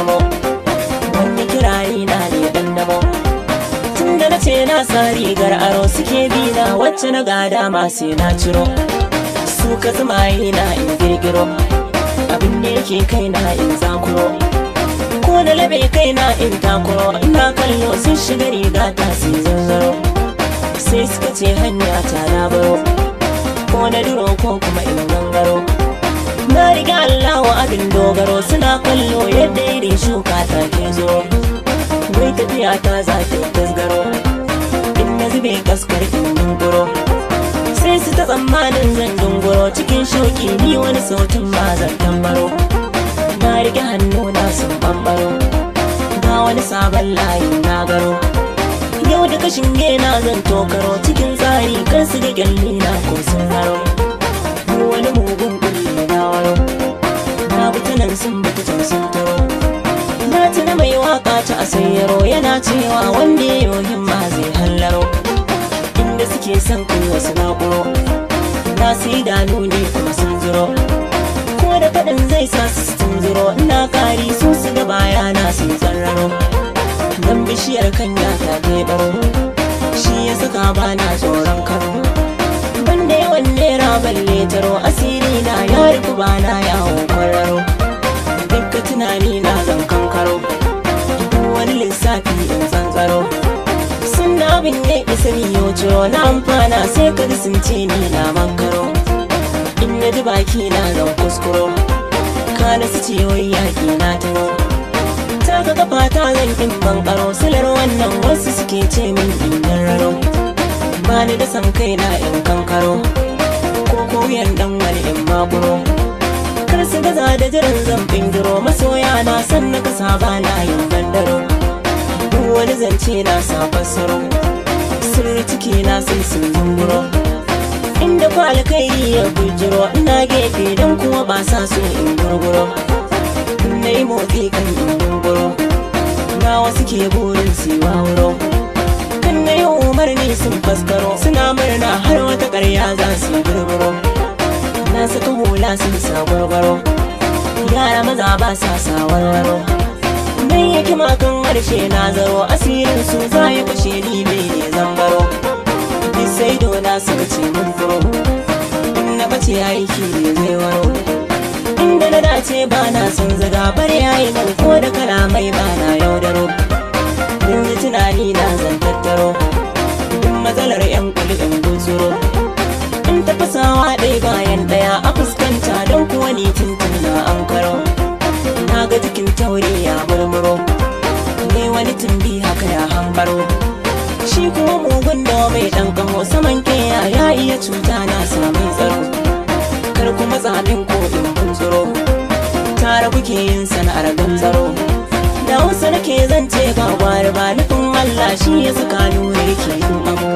damo wani kirari na ne dan damo. Tunda na ce na sa rigar aro suke bina wacce na gada ma sai na ciro. Su ka zumaye na in girgiro abin da yake kaina in zakuro. Ko na labe kaina in takuro ina kallo sun shiga riga ta sai zanzaro. Sai suka ce hanya ta na baro ko na duro ko kuma in gangaro. Na riga Allah wa abin dogaro suna kallo yadda irin shuka ta ke zo. Wai tafiya ta za ta tasgaro in na zube kaskar in dunguro. Sai su ta tsammanin zan dunguro cikin shauki ni wani sautin ma zan tambaro. Na rike hannu na sun bambaro ga wani sabon layin na garo. Yau da kashin gena zan tokaro cikin tsari kar su ga gyalli na ko sun haro. Wani mugun kulli na waro na butanan sun bata can sun taro. Na tuna mai waka ta asayyaro yana cewa wanda ya yi himma zai hallaro. Inda suke son kai wasu naƙuro na su idanu ne kuma sun zuro. Ko da faɗin zai sa su tunzuro ina kari su su ga bayana sun tsarraro. Dan bishiyar kanya ta kai baro shi ya saka bana tsoron karo. Banda yawan nera balle taro asiri na ya rufu bana yawon kwararo. Dukka tunani na zan kankaro wani lissafi in zanzaro. Sun na abin ya isa ni yau ciro na amfana sai ka sun ce ni na makaro. In na ji baki na zan kuskuro kana su ce wai yaƙi na taro. Ta ga kafa ta zan in bankaro silar wannan wasu suke ce min in raro. Ba ni da san kai na in kankaro ko koyan dan wani in makuro. Kar su gaza da jiran zan bindiro masoya na san na kasa ba na yin bandaro. Duk wani zance na sa fassaro sirri ciki na sai sun zunguro. Inda kwa alkairi ya bujiro ina gefe don kuma ba sa so in gurguro. Na yi motsi kan in dunguro na wasu ke burin siwa wuro. Kan na yi umarni sun faskaro suna murna har wata ƙarya za su yi gurguro. Na saka hula sun sa gwargwaro yara maza ba sa sa warwaro. Dan yake makan harshe na zaro asirin su za ya kashe ni mai ne zambaro. Sai dona suka ce mun furo in na bace aiki ne zai waro. Inda na dace ba na son zaga bar yayi nan ko da kalamai ba na yaudaro. Yanzu tunani na zan tattaro duk matsalar yan kuli in gutsuro. In tafasawa ɗaya bayan ɗaya a fuskanta don kuwa ni tuntun na an karo. Na ga jikin taure ya murmuro ne wani tumbi haka ya hambaro. Shi kuma mugun da mai ɗan kamo saman keya ya iya cuta na samun tsaro. Kar kuma tsamin ko in kun tsoro tare kuke yin sana'ar ganzaro. Da wasu nake zance ga gwari ba nufin Allah shi ya saka nuri ke yin amo.